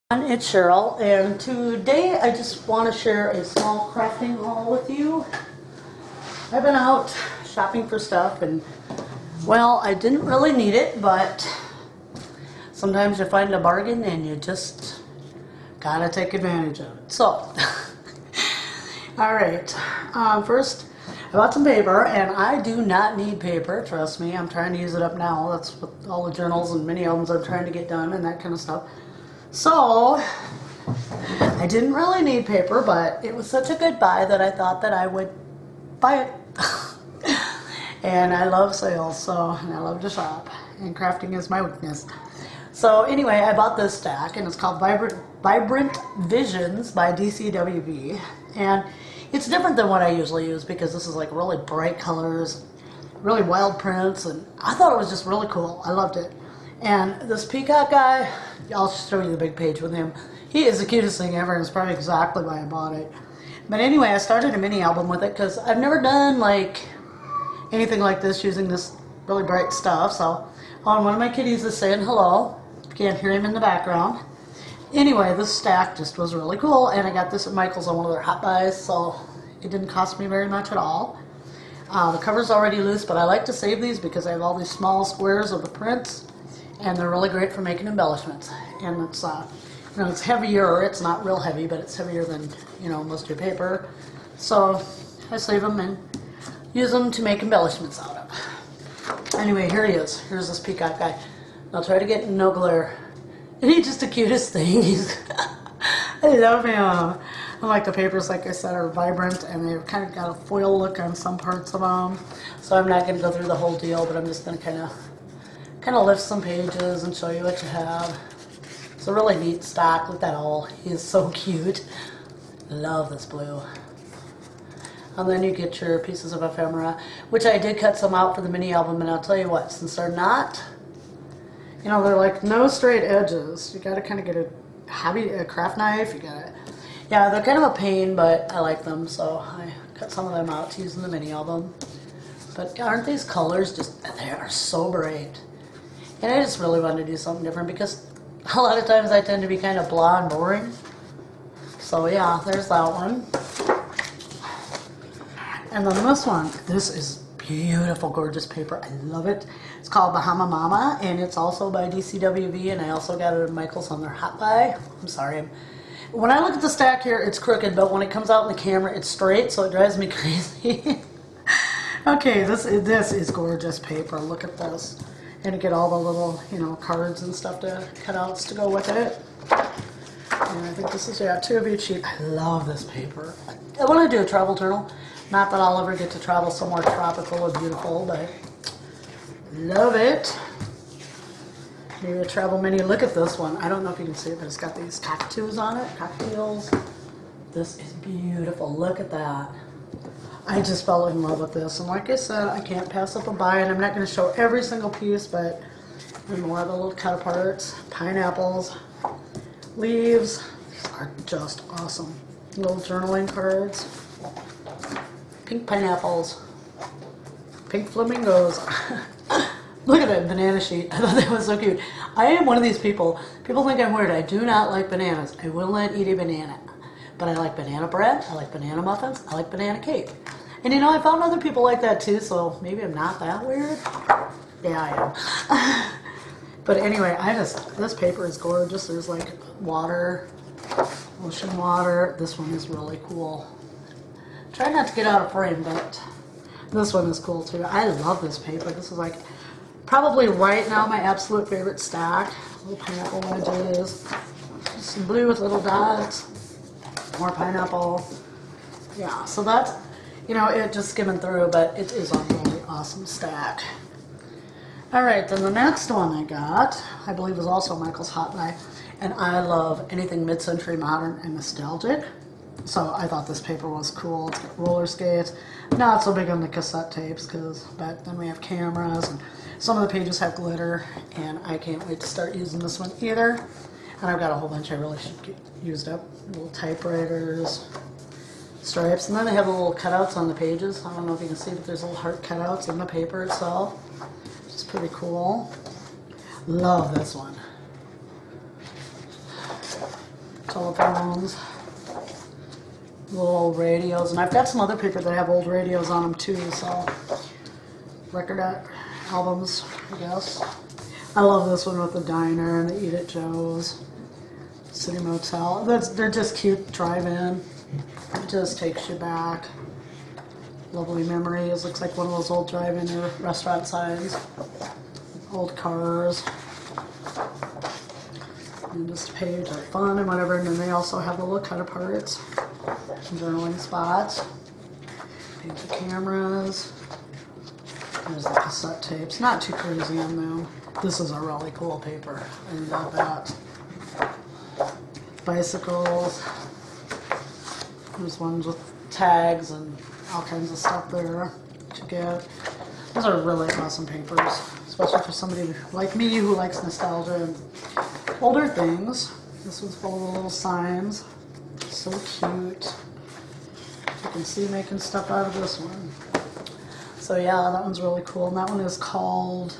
It's Cheryl, and today I just want to share a small crafting haul with you. I've been out shopping for stuff, and well, I didn't really need it, but sometimes you find a bargain and you just gotta take advantage of it. So, alright, first I bought some paper, and I do not need paper, trust me. I'm trying to use it up now. That's what all the journals and mini albums I'm trying to get done and that kind of stuff. So, I didn't really need paper, but it was such a good buy that I thought that I would buy it. And I love sales, and I love to shop, and crafting is my weakness. So anyway, I bought this stack, and it's called Vibrant Visions by DCWV, and it's different than what I usually use because this is like really bright colors, really wild prints, and I thought it was just really cool. I loved it. And this peacock guy, I'll show you the big page with him. He is the cutest thing ever, and it's probably exactly why I bought it. But anyway, I started a mini album with it because I've never done like anything like this using this really bright stuff. So, one of my kitties is saying hello. Can't hear him in the background. Anyway, this stack just was really cool, and I got this at Michael's on one of their hot buys, so it didn't cost me very much at all. The cover's already loose, but I like to save these because I have all these small squares of the prints, and they're really great for making embellishments. And it's it's heavier. It's not real heavy, but it's heavier than most of your paper. So I save them and use them to make embellishments out of. Anyway, here he is. Here's this peacock guy. I'll try to get no glare. And he's just the cutest thing. I love him. And like the papers, like I said, are vibrant, and they've kind of got a foil look on some parts of them. So I'm not going to go through the whole deal, but I'm just going to kind of lift some pages and show you what you have. It's a really neat stock. Look at that owl. He is so cute. Love this blue. And then you get your pieces of ephemera, which I did cut some out for the mini album, and I'll tell you what, since they're not, they're like no straight edges. You got to kind of get a craft knife. Yeah, they're kind of a pain, but I like them, so I cut some of them out to use in the mini album. But aren't these colors they are so bright. And I just really wanted to do something different because a lot of times I tend to be kind of blah and boring. So yeah, there's that one. And then this one, this is beautiful, gorgeous paper. I love it. It's called Bahama Mama, and it's also by DCWV, and I also got it at Michael's on their hot buy. I'm sorry. When I look at the stack here, it's crooked, but when it comes out in the camera, it's straight, so it drives me crazy. Okay, this is gorgeous paper. Look at this. And to get all the little, cards and stuff cutouts to go with it. And I think this is, 2 of each sheet. I love this paper. I want to do a travel journal. Not that I'll ever get to travel somewhere tropical or beautiful, but love it. Maybe a travel mini. Look at this one. I don't know if you can see it, but it's got these cockatoos on it. Cocktails. This is beautiful. Look at that. I just fell in love with this, and like I said, I can't pass up a buy, and I'm not going to show every single piece, but more of the little cut aparts, pineapples, leaves. These are just awesome. Little journaling cards, pink pineapples, pink flamingos. Look at that banana sheet. I thought that was so cute. I am one of these people. People think I'm weird. I do not like bananas. I will not eat a banana. But I like banana bread, I like banana muffins, I like banana cake. And I found other people like that too, so maybe I'm not that weird. Yeah, I am. But anyway, this paper is gorgeous. There's like water, ocean water. This one is really cool. Try not to get out of frame, but this one is cool too. I love this paper. This is like probably right now my absolute favorite stack. Little pineapple wedges, some blue with little dots. More pineapple. Yeah, so that's, it just skimming through, but it is a really awesome stack. Alright, then the next one I got, I believe is also Michael's hot buy, and I love anything mid-century modern and nostalgic. So I thought this paper was cool. It's got roller skates. Not so big on the cassette tapes, because back then we have cameras, and some of the pages have glitter, and I can't wait to start using this one either. And I've got a whole bunch I really should get used up. Little typewriters, stripes, and then they have the little cutouts on the pages. I don't know if you can see, but there's little heart cutouts in the paper itself, which is pretty cool. Love this one. telephones, little old radios, and I've got some other paper that have old radios on them too, so record albums, I guess. I love this one with the diner and the Eat at Joe's, City Motel. They're just cute drive-in. It just takes you back. Lovely memories. Looks like one of those old drive-in or restaurant signs. Old cars. And just a page of fun and whatever. And then they also have the little cut aparts. Journaling spots. Page of cameras. There's the cassette tapes. Not too crazy on them. This is a really cool paper. I love that. Bicycles. There's ones with tags and all kinds of stuff there to get. Those are really awesome papers, especially for somebody like me who likes nostalgia and older things. This one's full of little signs. So cute. You can see making stuff out of this one. So yeah, that one's really cool. And that one is called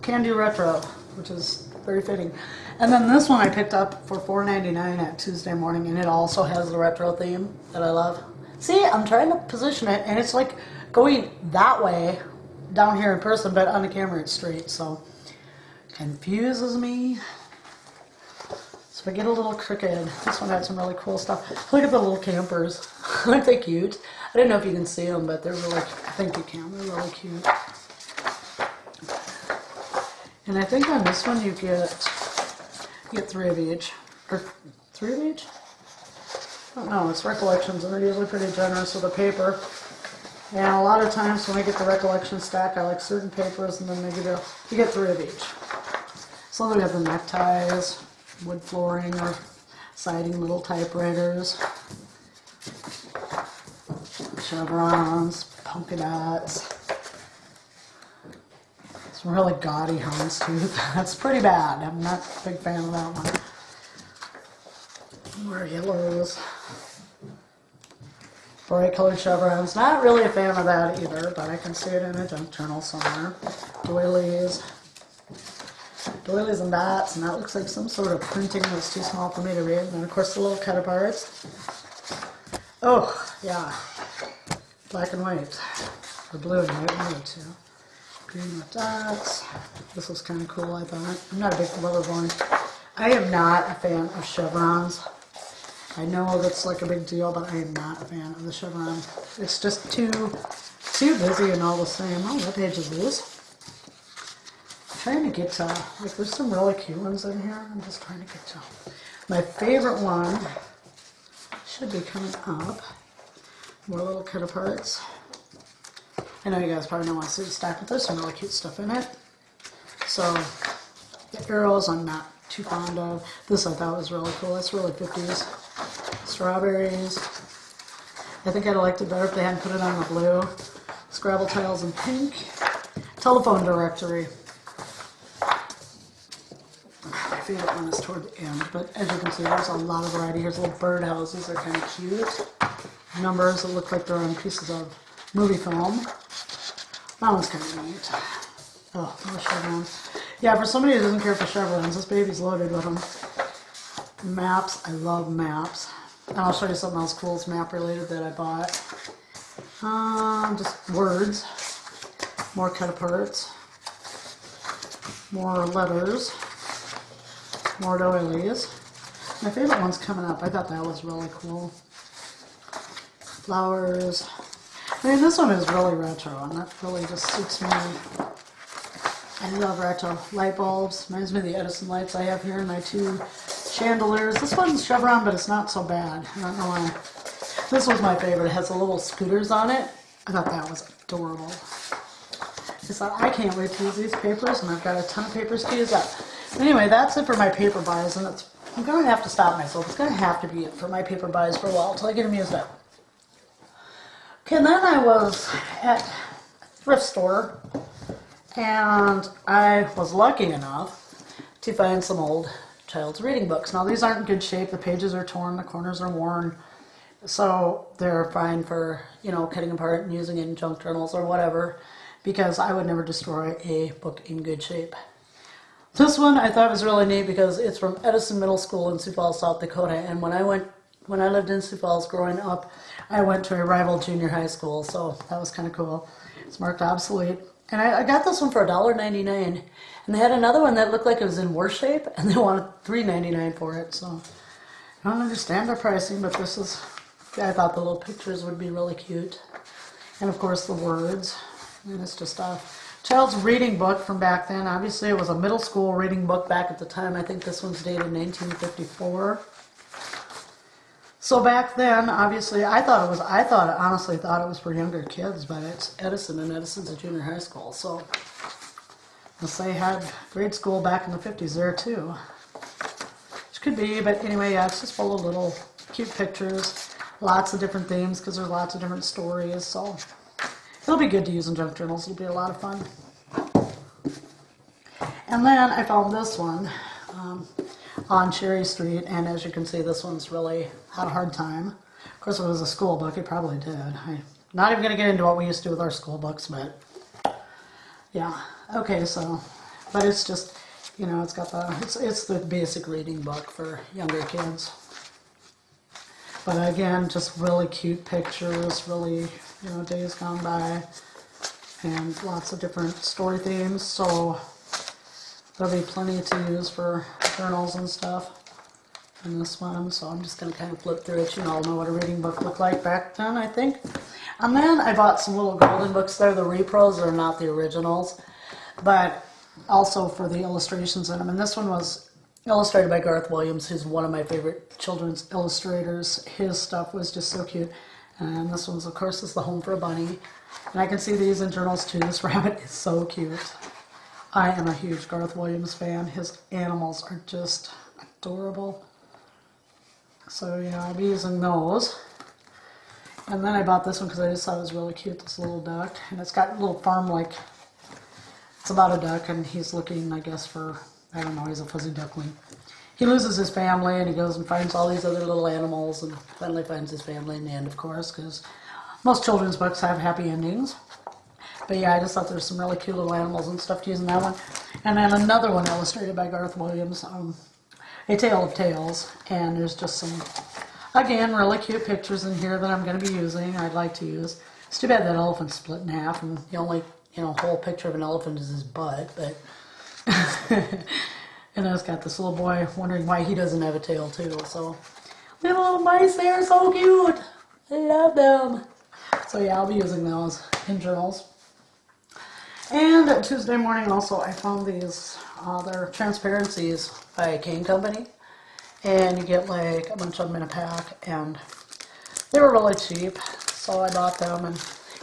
Can Do Retro, which is very fitting. And then this one I picked up for $4.99 at Tuesday Morning, and it also has the retro theme that I love. See, I'm trying to position it, and it's like going that way down here in person, but on the camera it's straight, so confuses me. So I get a little crooked. This one had some really cool stuff. Look at the little campers. Aren't they cute? I don't know if you can see them, but they're really, I think you can. They're really cute. And I think on this one you get 3 of each. Or 3 of each? I don't know, it's recollections, and they're usually pretty generous with the paper. And a lot of times when I get the recollection stack, I like certain papers, and then you get 3 of each. So then we have the neckties, wood flooring or siding, little typewriters, chevrons, polka dots. Some really gaudy houndstooth. That's pretty bad. I'm not a big fan of that one. More yellows. Bright colored chevrons. Not really a fan of that either, but I can see it in a junk journal somewhere. Doilies. Doilies and dots, and that looks like some sort of printing that's too small for me to read. And then of course the little cut aparts. Oh, yeah. Black and white. Or blue and white, one of the two. Green with dots. This was kind of cool, I thought. I'm not a big lover one. I am not a fan of chevrons. I know that's like a big deal, but I am not a fan of the chevron. It's just too busy and all the same. Oh, what page is this? I'm trying to get to, like, there's some really cute ones in here. I'm just trying to get to. My favorite one should be coming up. More little cut aparts. I know you guys probably don't want to see the stack, but there's some really cute stuff in it. So, the arrows I'm not too fond of. This I thought was really cool. It's really 50s. Strawberries. I think I'd have liked it better if they hadn't put it on the blue. Scrabble tiles in pink. Telephone directory. My favorite one is toward the end, but as you can see, there's a lot of variety. Here's little birdhouses. They're kind of cute. Numbers that look like they're on pieces of movie film. That one's kind of neat. Oh, more chevrons. Yeah, for somebody who doesn't care for chevrons, this baby's loaded with them. Maps. I love maps. And I'll show you something else cool, it's map related that I bought. Just words. More cut aparts. More letters. More doilies. My favorite one's coming up. I thought that was really cool. Flowers. I mean, this one is really retro, and that really just suits me. I love retro. Light bulbs. Reminds me of the Edison lights I have here in my 2 chandeliers. This one's chevron, but it's not so bad. I don't know why. This was my favorite. It has the little scooters on it. I thought that was adorable. I thought, I can't wait to use these papers, and I've got a ton of papers to use up. Anyway, that's it for my paper buys, and I'm going to have to stop myself. It's going to have to be it for my paper buys for a while until I get them used up. Okay, and then I was at a thrift store, and I was lucky enough to find some old child's reading books. Now, these aren't in good shape. The pages are torn, the corners are worn, so they're fine for, you know, cutting apart and using in junk journals or whatever, because I would never destroy a book in good shape. This one I thought was really neat because it's from Edison Middle School in Sioux Falls, South Dakota. And when I lived in Sioux Falls growing up, I went to a rival junior high school, so that was kind of cool. It's marked obsolete. And I got this one for $1.99. And they had another one that looked like it was in worse shape, and they wanted $3.99 for it. So I don't understand their pricing, but this is, I thought the little pictures would be really cute. And of course the words. And it's just a child's reading book from back then. Obviously it was a middle school reading book back at the time. I think this one's dated 1954. So back then, obviously, I honestly thought it was for younger kids, but it's Edison, and Edison's a junior high school. So they had grade school back in the 50s there too. Which could be, but anyway, yeah, it's just full of little cute pictures. Lots of different themes because there's lots of different stories. So it'll be good to use in junk journals. It'll be a lot of fun. And then I found this one on Cherry Street, and as you can see, this one's really had a hard time. Of course, if it was a school book, it probably did. I'm not even going to get into what we used to do with our school books, but yeah. Okay, so, but it's just, you know, it's got it's the basic reading book for younger kids. But again, just really cute pictures, really, you know, days gone by, and lots of different story themes. So there'll be plenty to use for journals and stuff in this one. So I'm just going to kind of flip through it. You all know what a reading book looked like back then, I think. And then I bought some little golden books there. The repros are not the originals, but also for the illustrations in them. And this one was illustrated by Garth Williams, who's one of my favorite children's illustrators. His stuff was just so cute. And this one's, of course, is The Home for a Bunny. And I can see these in journals too. This rabbit is so cute. I am a huge Garth Williams fan. His animals are just adorable. So yeah, I'll be using those. And then I bought this one because I just thought it was really cute, this little duck. And it's got a little farm-like, it's about a duck, and he's looking, I guess, for, I don't know, he's a fuzzy duckling. He loses his family, and he goes and finds all these other little animals, and finally finds his family in the end, of course, because most children's books have happy endings. But yeah, I just thought there was some really cute little animals and stuff to use in that one. And then another one illustrated by Garth Williams, A Tale of Tales. And there's just some, again, really cute pictures in here that I'm going to be using, I'd like to use. It's too bad that elephant's split in half, and the only, you know, whole picture of an elephant is his butt, but... And it's got this little boy wondering why he doesn't have a tail too. So little mice, they're so cute. I love them. So yeah, I'll be using those in journals. And Tuesday morning also I found these, they're transparencies by Kane Company. And you get like a bunch of them in a pack, and they were really cheap. So I bought them, and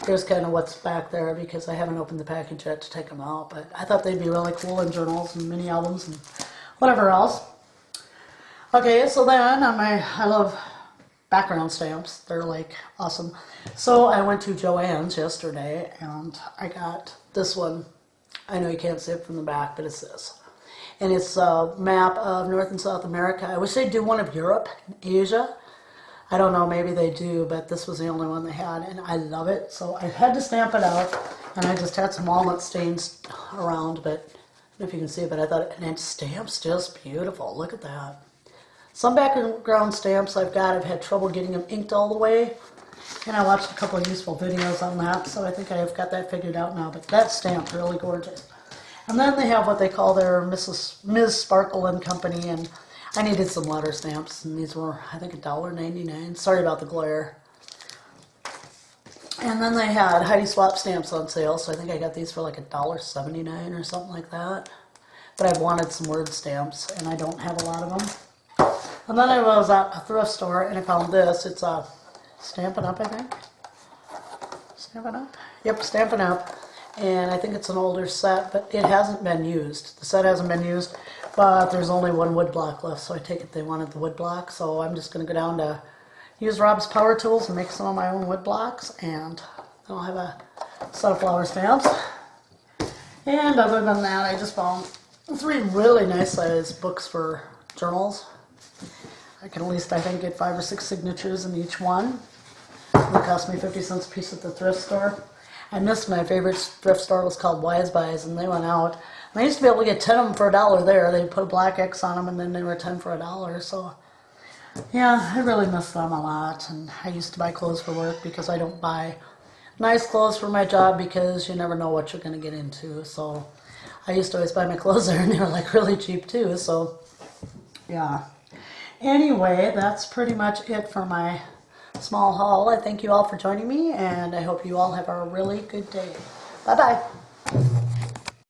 here's kind of what's back there because I haven't opened the package yet to take them out. But I thought they'd be really cool in journals and mini albums and whatever else. Okay, so then I love background stamps. They're like awesome. So I went to Joann's yesterday and I got this one. I know you can't see it from the back, but it's this. And it's a map of North and South America. I wish they'd do one of Europe and Asia. I don't know, maybe they do, but this was the only one they had, and I love it. So I had to stamp it out, and I just had some walnut stains around, but I don't know if you can see it, but I thought, and it stamps just beautiful. Look at that. Some background stamps I've had trouble getting them inked all the way, and I watched a couple of useful videos on that, so I think I've got that figured out now, but that stamp's really gorgeous. And then they have what they call their Ms. Sparkle and Company, and I needed some letter stamps, and these were, I think, $1.99. Sorry about the glare. And then they had Heidi Swap stamps on sale, so I think I got these for like $1.79 or something like that. But I wanted some word stamps, and I don't have a lot of them. And then I was at a thrift store, and I found this. It's a Stampin' Up, I think. Stampin' Up? Yep, Stampin' Up. And I think it's an older set, but it hasn't been used. The set hasn't been used, but there's only one wood block left, so I take it they wanted the wood block. So I'm just going to go down to use Rob's Power Tools and make some of my own wood blocks, and then I'll have a set of flower stamps. And other than that, I just found 3 really nice size books for journals. I can at least, I think, get 5 or 6 signatures in each one. It cost me 50 cents a piece at the thrift store. I missed my favorite thrift store. It was called Wise Buys, and they went out I used to be able to get 10 of them for $1 there. They put a black X on them and then they were 10 for $1. So yeah, I really miss them a lot. And I used to buy clothes for work because I don't buy nice clothes for my job because you never know what you're going to get into. So I used to always buy my clothes there and they were like really cheap too. So yeah. Anyway, that's pretty much it for my small haul. I thank you all for joining me and I hope you all have a really good day. Bye-bye.